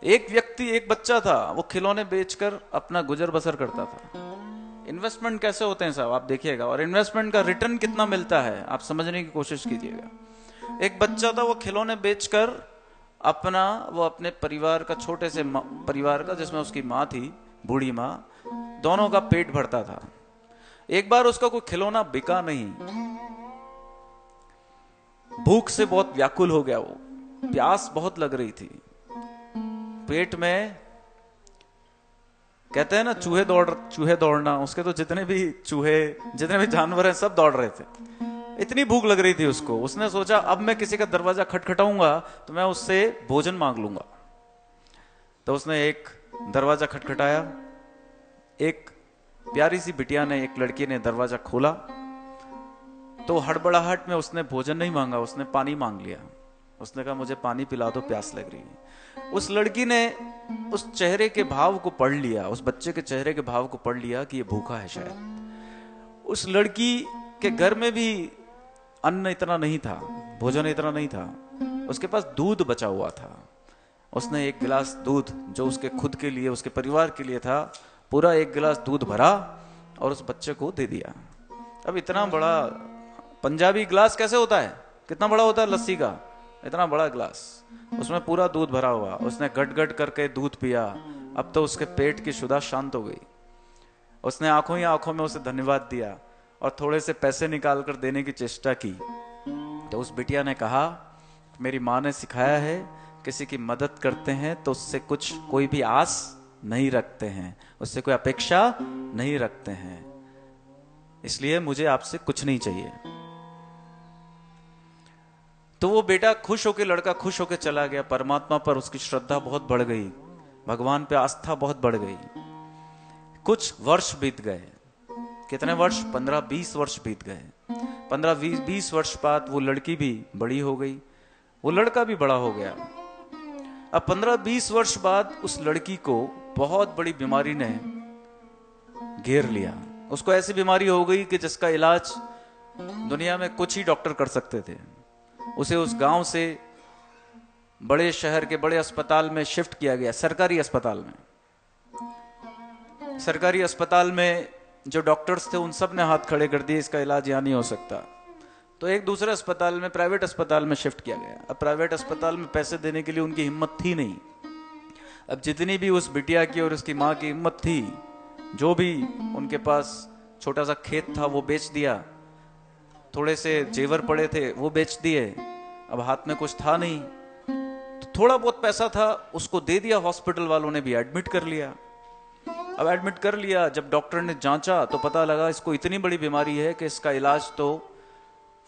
एक व्यक्ति, एक बच्चा था, वो खिलौने बेचकर अपना गुजर बसर करता था। इन्वेस्टमेंट कैसे होते हैं साहब, आप देखिएगा, और इन्वेस्टमेंट का रिटर्न कितना मिलता है आप समझने की कोशिश कीजिएगा। एक बच्चा था, वो खिलौने बेचकर वो अपने परिवार का, छोटे से परिवार का, जिसमें उसकी माँ थी, बूढ़ी माँ, दोनों का पेट भरता था। एक बार उसका कोई खिलौना बिका नहीं, भूख से बहुत व्याकुल हो गया वो, प्यास बहुत लग रही थी, पेट में, कहते हैं ना चूहे दौड़ना, उसके तो जितने भी चूहे, जितने भी जानवर हैं सब दौड़ रहे थे, इतनी भूख लग रही थी उसको। उसने सोचा अब मैं किसी का दरवाजा खटखटाऊंगा तो मैं उससे भोजन मांग लूंगा। तो उसने एक दरवाजा खटखटाया, एक प्यारी सी बिटिया ने, एक लड़की ने दरवाजा खोला, तो हड़बड़ाहट में उसने भोजन नहीं मांगा, उसने पानी मांग लिया। उसने कहा मुझे पानी पिला दो, प्यास लग रही है। उस लड़की ने उस चेहरे के भाव को पढ़ लिया, उस बच्चे के चेहरे के भाव को पढ़ लिया कि ये भूखा है शायद। उस लड़की के घर में भी अन्न इतना नहीं था, भोजन इतना नहीं था, उसके पास दूध बचा हुआ था। उसने एक गिलास दूध, जो उसके खुद के लिए, उसके परिवार के लिए था, पूरा एक गिलास दूध भरा और उस बच्चे को दे दिया। अब इतना बड़ा पंजाबी गिलास कैसे होता है, कितना बड़ा होता है लस्सी का, इतना बड़ा गिलास, उसमें पूरा दूध भरा हुआ। उसने गट गट करके दूध पिया। अब तो उसके पेट की क्षुधा शांत हो गई। उसने आंखों ही आंखों में उसे धन्यवाद दिया और थोड़े से पैसे निकाल कर देने की चेष्टा की। तो उस बिटिया ने कहा, मेरी माँ ने सिखाया है किसी की मदद करते हैं तो उससे कुछ, कोई भी आस नहीं रखते हैं, उससे कोई अपेक्षा नहीं रखते हैं, इसलिए मुझे आपसे कुछ नहीं चाहिए। तो वो बेटा खुश होकर, लड़का खुश होकर चला गया। परमात्मा पर उसकी श्रद्धा बहुत बढ़ गई, भगवान पे आस्था बहुत बढ़ गई। कुछ वर्ष बीत गए, कितने वर्ष, 15-20 वर्ष बीत गए। 15-20 वर्ष बाद वो लड़की भी बड़ी हो गई, वो लड़का भी बड़ा हो गया। अब 15-20 वर्ष बाद उस लड़की को बहुत बड़ी बीमारी ने घेर लिया। उसको ऐसी बीमारी हो गई कि जिसका इलाज दुनिया में कुछ ही डॉक्टर कर सकते थे। उसे उस गांव से बड़े शहर के बड़े अस्पताल में शिफ्ट किया गया, सरकारी अस्पताल में। सरकारी अस्पताल में जो डॉक्टर्स थे उन सब ने हाथ खड़े कर दिए, इसका इलाज यहां नहीं हो सकता। तो एक दूसरे अस्पताल में, प्राइवेट अस्पताल में शिफ्ट किया गया। अब प्राइवेट अस्पताल में पैसे देने के लिए उनकी हिम्मत थी नहीं। अब जितनी भी उस बिटिया की और उसकी माँ की हिम्मत थी, जो भी उनके पास छोटा सा खेत था वो बेच दिया, थोड़े से जेवर पड़े थे वो बेच दिए, अब हाथ में कुछ था नहीं, तो थोड़ा बहुत पैसा था उसको दे दिया। हॉस्पिटल वालों ने भी एडमिट कर लिया। अब एडमिट कर लिया, जब डॉक्टर ने जांचा तो पता लगा इसको इतनी बड़ी बीमारी है कि इसका इलाज तो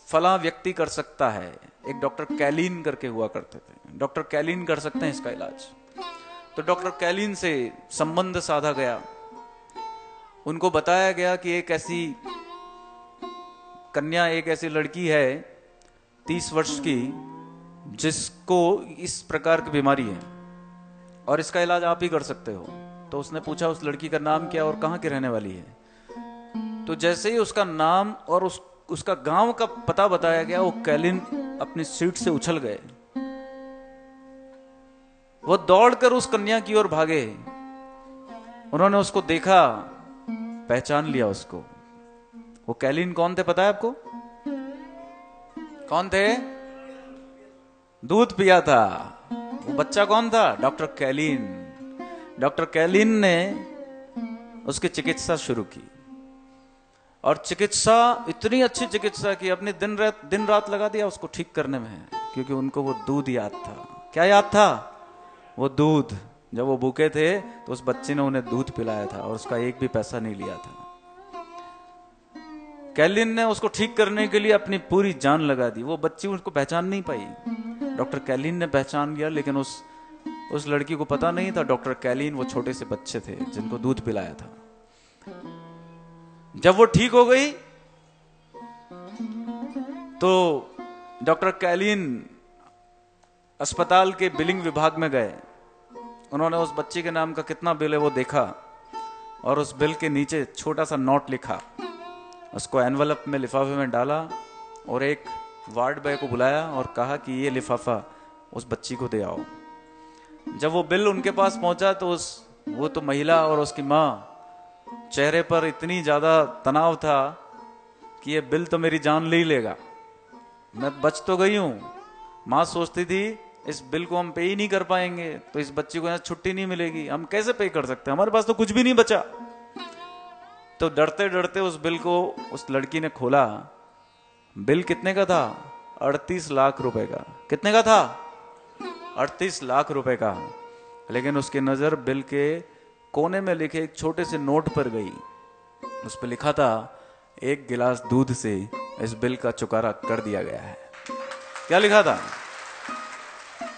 फला व्यक्ति कर सकता है। एक डॉक्टर कैलिन करके हुआ करते थे, डॉक्टर कैलिन कर सकते हैं इसका इलाज। तो डॉक्टर कैलिन से संबंध साधा गया, उनको बताया गया कि एक ऐसी कन्या, एक ऐसी लड़की है 30 वर्ष की, जिसको इस प्रकार की बीमारी है और इसका इलाज आप ही कर सकते हो। तो उसने पूछा उस लड़की का नाम क्या और कहाँ की रहने वाली है। तो जैसे ही उसका नाम और उसका गांव का पता बताया गया, वो कैलिन अपनी सीट से उछल गए। वो दौड़कर उस कन्या की ओर भागे। उन्होंने उसको देखा, पहचान लिया उसको। वो कैलिन कौन थे पता है आपको? कौन थे? दूध पिया था वो बच्चा। कौन था? Doctor Kaelin. डॉक्टर कैलिन ने उसकी चिकित्सा शुरू की और चिकित्सा, इतनी अच्छी चिकित्सा की, अपने दिन रात लगा दिया उसको ठीक करने में, क्योंकि उनको वो दूध याद था। क्या याद था? वो दूध। जब वो भूखे थे तो उस बच्चे ने उन्हें दूध पिलाया था और उसका एक भी पैसा नहीं लिया था। कैलिन ने उसको ठीक करने के लिए अपनी पूरी जान लगा दी। वो बच्ची उसको पहचान नहीं पाई, डॉक्टर कैलिन ने पहचान लिया, लेकिन उस लड़की को पता नहीं था डॉक्टर कैलिन वो छोटे से बच्चे थे जिनको दूध पिलाया था। जब वो ठीक हो गई तो डॉक्टर कैलिन अस्पताल के बिलिंग विभाग में गए। उन्होंने उस बच्ची के नाम का कितना बिल है वो देखा और उस बिल के नीचे छोटा सा नोट लिखा, उसको एनवलप में, लिफाफे में डाला और एक वार्ड बॉय को बुलाया और कहा कि ये लिफाफा उस बच्ची को दे आओ। जब वो बिल उनके पास पहुंचा तो वो तो महिला और उसकी माँ चेहरे पर इतनी ज्यादा तनाव था कि ये बिल तो मेरी जान ले ही लेगा, मैं बच तो गई हूं। माँ सोचती थी इस बिल को हम पे ही नहीं कर पाएंगे तो इस बच्ची को यहाँ छुट्टी नहीं मिलेगी, हम कैसे पे कर सकते हैं, हमारे पास तो कुछ भी नहीं बचा। तो डरते डरते उस बिल को उस लड़की ने खोला। बिल कितने का था? 38 लाख रुपए का। कितने का था? 38 लाख रुपए का। लेकिन उसकी नजर बिल के कोने में लिखे एक छोटे से नोट पर गई। उस पर लिखा था 1 गिलास दूध से इस बिल का चुकारा कर दिया गया है। क्या लिखा था?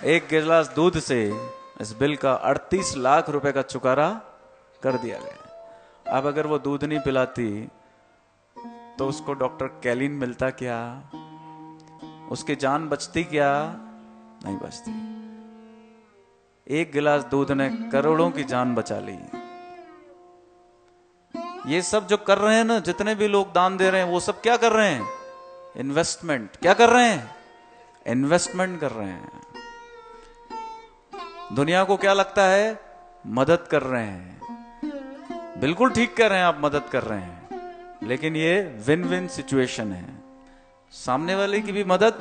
1 गिलास दूध से इस बिल का 38 लाख रुपए का चुकारा कर दिया गया। अब अगर वो दूध नहीं पिलाती तो उसको डॉक्टर कैलिन मिलता क्या? उसकी जान बचती क्या? नहीं बचती। 1 गिलास दूध ने करोड़ों की जान बचा ली। ये सब जो कर रहे हैं ना, जितने भी लोग दान दे रहे हैं, वो सब क्या कर रहे हैं? इन्वेस्टमेंट। क्या कर रहे हैं? इन्वेस्टमेंट कर रहे हैं। दुनिया को क्या लगता है? मदद कर रहे हैं। बिल्कुल ठीक कह रहे हैं आप, मदद कर रहे हैं, लेकिन ये विन विन सिचुएशन है। सामने वाले की भी मदद,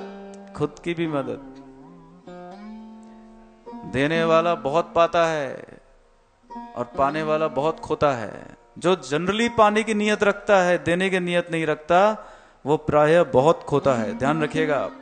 खुद की भी मदद। देने वाला बहुत पाता है और पाने वाला बहुत खोता है। जो जनरली पाने की नीयत रखता है, देने की नीयत नहीं रखता, वो प्रायः बहुत खोता है। ध्यान रखिएगा आप।